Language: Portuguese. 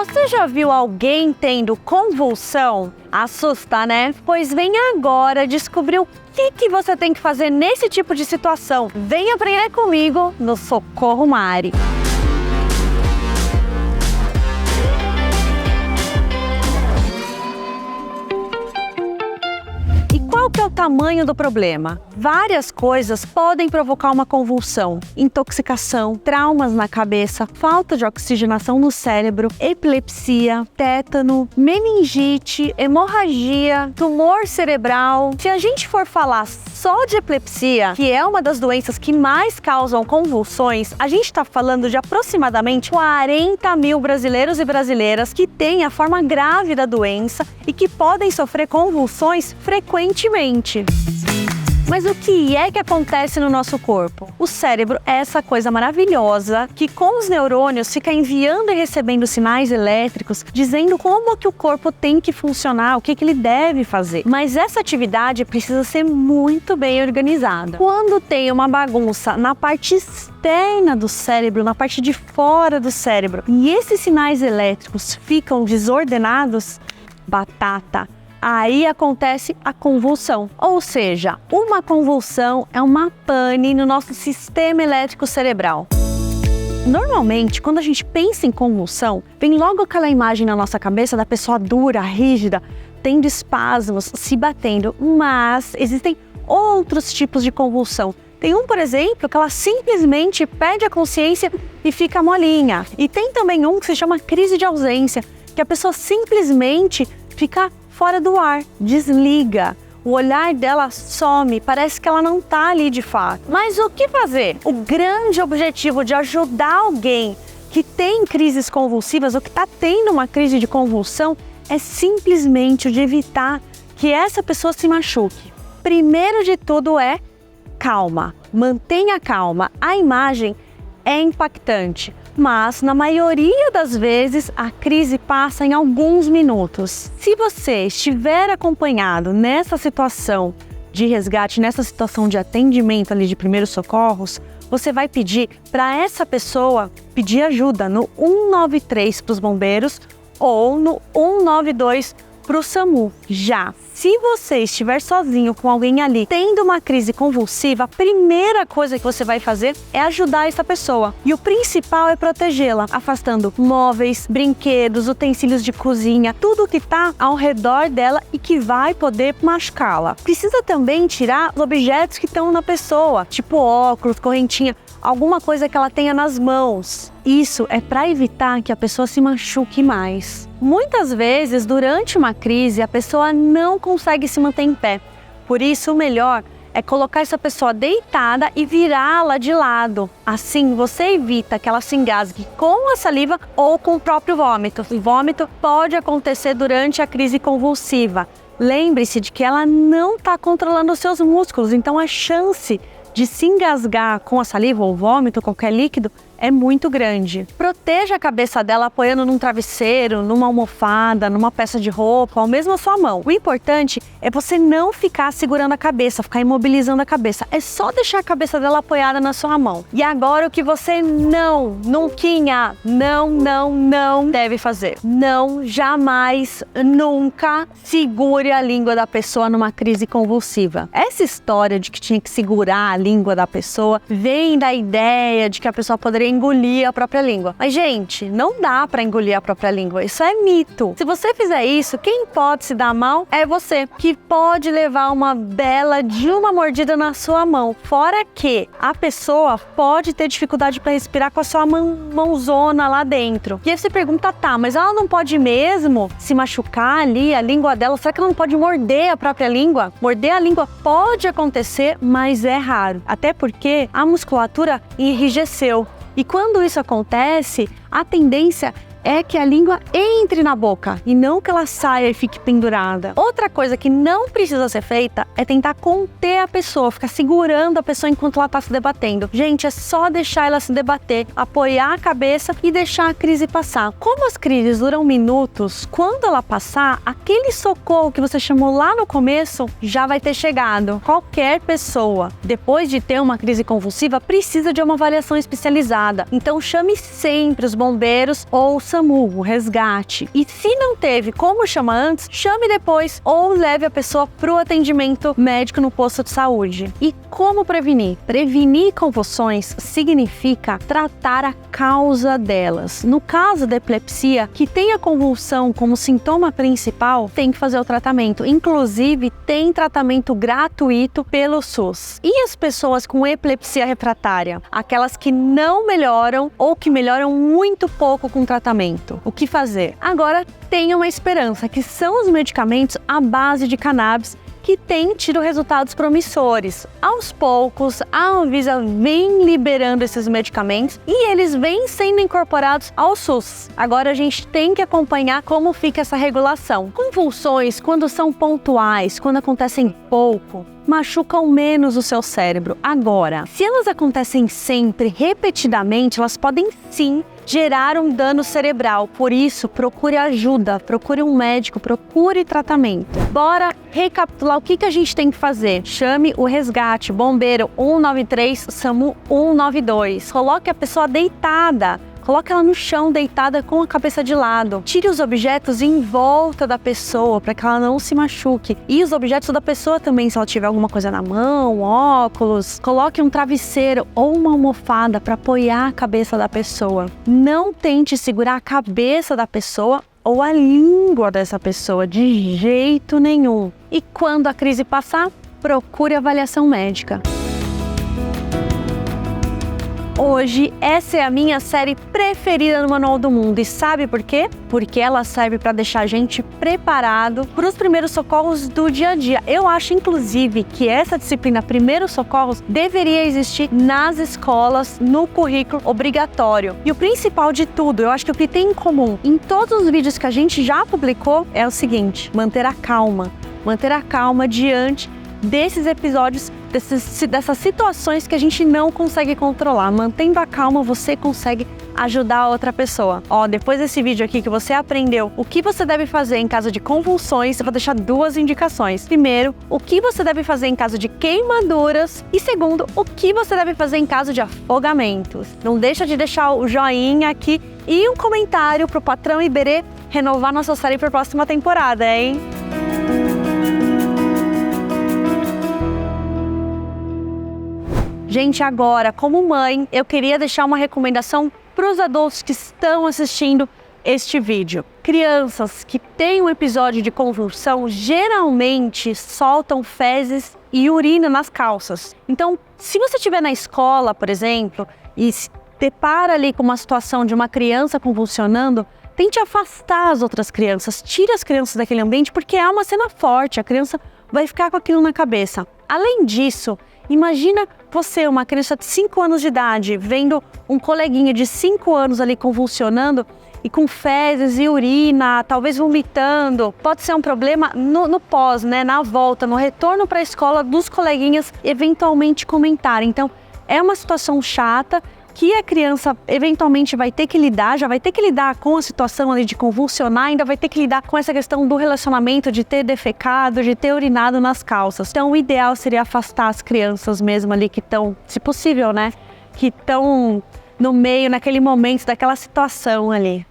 Você já viu alguém tendo convulsão? Assusta, né? Pois vem agora descobrir o que você tem que fazer nesse tipo de situação. Vem aprender comigo no Socorro Mari. Qual que é o tamanho do problema? Várias coisas podem provocar uma convulsão: intoxicação, traumas na cabeça, falta de oxigenação no cérebro, epilepsia, tétano, meningite, hemorragia, tumor cerebral. Se a gente for falar só de epilepsia, que é uma das doenças que mais causam convulsões, a gente está falando de aproximadamente 40 mil brasileiros e brasileiras que têm a forma grave da doença e que podem sofrer convulsões frequentemente. Mas o que é que acontece no nosso corpo? O cérebro é essa coisa maravilhosa que com os neurônios fica enviando e recebendo sinais elétricos dizendo como que o corpo tem que funcionar, o que ele deve fazer. Mas essa atividade precisa ser muito bem organizada. Quando tem uma bagunça na parte externa do cérebro, na parte de fora do cérebro, e esses sinais elétricos ficam desordenados, batata! Aí acontece a convulsão, ou seja, uma convulsão é uma pane no nosso sistema elétrico cerebral. Normalmente, quando a gente pensa em convulsão, vem logo aquela imagem na nossa cabeça da pessoa dura, rígida, tendo espasmos, se batendo, mas existem outros tipos de convulsão. Tem por exemplo, que ela simplesmente perde a consciência e fica molinha. E tem também que se chama crise de ausência, que a pessoa simplesmente fica fora do ar, desliga, o olhar dela some, parece que ela não está ali de fato. Mas o que fazer? O grande objetivo de ajudar alguém que tem crises convulsivas ou que está tendo uma crise de convulsão é simplesmente o de evitar que essa pessoa se machuque. Primeiro de tudo é calma, mantenha calma. A imagem é impactante, mas na maioria das vezes a crise passa em alguns minutos. Se você estiver acompanhado nessa situação de resgate, nessa situação de atendimento ali de primeiros socorros, você vai pedir para essa pessoa pedir ajuda no 193 para os bombeiros ou no 192 para o SAMU. Já se você estiver sozinho com alguém ali tendo uma crise convulsiva, a primeira coisa que você vai fazer é ajudar essa pessoa. E o principal é protegê-la, afastando móveis, brinquedos, utensílios de cozinha, tudo que está ao redor dela e que vai poder machucá-la. Precisa também tirar os objetos que estão na pessoa, tipo óculos, correntinha, alguma coisa que ela tenha nas mãos. Isso é para evitar que a pessoa se machuque mais. Muitas vezes, durante uma crise, a pessoa não consegue se manter em pé. Por isso, o melhor é colocar essa pessoa deitada e virá-la de lado. Assim, você evita que ela se engasgue com a saliva ou com o próprio vômito. O vômito pode acontecer durante a crise convulsiva. Lembre-se de que ela não está controlando os seus músculos, então a chance de se engasgar com a saliva ou vômito, qualquer líquido, é muito grande. Proteja a cabeça dela apoiando num travesseiro, numa almofada, numa peça de roupa, ou mesmo a sua mão. O importante é você não ficar segurando a cabeça, ficar imobilizando a cabeça. É só deixar a cabeça dela apoiada na sua mão. E agora o que você não deve fazer. Não, jamais, nunca segure a língua da pessoa numa crise convulsiva. Essa história de que tinha que segurar a língua da pessoa vem da ideia de que a pessoa poderia engolir a própria língua. Mas, gente, não dá pra engolir a própria língua. Isso é mito. Se você fizer isso, quem pode se dar mal é você, que pode levar uma bela de uma mordida na sua mão. Fora que a pessoa pode ter dificuldade para respirar com a sua mãozona lá dentro. E aí você pergunta, tá, mas ela não pode mesmo se machucar ali, a língua dela? Será que ela não pode morder a própria língua? Morder a língua pode acontecer, mas é raro. Até porque a musculatura enrijeceu. E quando isso acontece, a tendência é que a língua entre na boca e não que ela saia e fique pendurada. Outra coisa que não precisa ser feita é tentar conter a pessoa, ficar segurando a pessoa enquanto ela está se debatendo. Gente, é só deixar ela se debater, apoiar a cabeça e deixar a crise passar. Como as crises duram minutos, quando ela passar, aquele socorro que você chamou lá no começo já vai ter chegado. Qualquer pessoa, depois de ter uma crise convulsiva, precisa de uma avaliação especializada. Então chame sempre os bombeiros ou SAMU, o resgate. E se não teve como chamar antes, chame depois ou leve a pessoa para o atendimento médico no posto de saúde. E como prevenir? Prevenir convulsões significa tratar a causa delas. No caso da epilepsia, que tem a convulsão como sintoma principal, tem que fazer o tratamento. Inclusive, tem tratamento gratuito pelo SUS. E as pessoas com epilepsia refratária? Aquelas que não melhoram ou que melhoram muito pouco com o tratamento. O que fazer? Agora tem uma esperança, que são os medicamentos à base de cannabis que têm tido resultados promissores. Aos poucos, a Anvisa vem liberando esses medicamentos e eles vêm sendo incorporados ao SUS. Agora a gente tem que acompanhar como fica essa regulação. Convulsões, quando são pontuais, quando acontecem pouco, machucam menos o seu cérebro. Agora, se elas acontecem sempre, repetidamente, elas podem sim gerar um dano cerebral. Por isso, procure ajuda, procure um médico, procure tratamento. Bora recapitular o que a gente tem que fazer. Chame o resgate, bombeiro 193, SAMU 192. Coloque a pessoa deitada. Coloque ela no chão, deitada com a cabeça de lado. Tire os objetos em volta da pessoa, para que ela não se machuque. E os objetos da pessoa também, se ela tiver alguma coisa na mão, óculos. Coloque um travesseiro ou uma almofada para apoiar a cabeça da pessoa. Não tente segurar a cabeça da pessoa ou a língua dessa pessoa, de jeito nenhum. E quando a crise passar, procure avaliação médica. Hoje, essa é a minha série preferida no Manual do Mundo. E sabe por quê? Porque ela serve para deixar a gente preparado para os primeiros socorros do dia a dia. Eu acho, inclusive, que essa disciplina Primeiros Socorros deveria existir nas escolas, no currículo obrigatório. E o principal de tudo, eu acho que o que tem em comum em todos os vídeos que a gente já publicou é o seguinte: manter a calma diante desses episódios, dessas situações que a gente não consegue controlar. Mantendo a calma, você consegue ajudar a outra pessoa. Depois desse vídeo aqui que você aprendeu o que você deve fazer em caso de convulsões, eu vou deixar 2 indicações. Primeiro, o que você deve fazer em caso de queimaduras. E segundo, o que você deve fazer em caso de afogamentos. Não deixa de deixar o joinha aqui e um comentário pro patrão Iberê renovar nossa série para a próxima temporada, hein? Gente, agora, como mãe, eu queria deixar uma recomendação para os adultos que estão assistindo este vídeo. Crianças que têm um episódio de convulsão geralmente soltam fezes e urina nas calças. Então, se você estiver na escola, por exemplo, e se depara ali com uma situação de uma criança convulsionando, tente afastar as outras crianças, tire as crianças daquele ambiente, porque é uma cena forte, a criança vai ficar com aquilo na cabeça. Além disso, imagina você, uma criança de 5 anos de idade, vendo um coleguinha de 5 anos ali convulsionando e com fezes e urina, talvez vomitando. Pode ser um problema no pós, né? Na volta, no retorno para a escola, dos coleguinhas eventualmente comentarem. Então, é uma situação chata que a criança eventualmente vai ter que lidar, já vai ter que lidar com a situação ali de convulsionar, ainda vai ter que lidar com essa questão do relacionamento, de ter defecado, de ter urinado nas calças. Então o ideal seria afastar as crianças mesmo ali que estão, se possível, né, que estão no meio, naquele momento, daquela situação ali.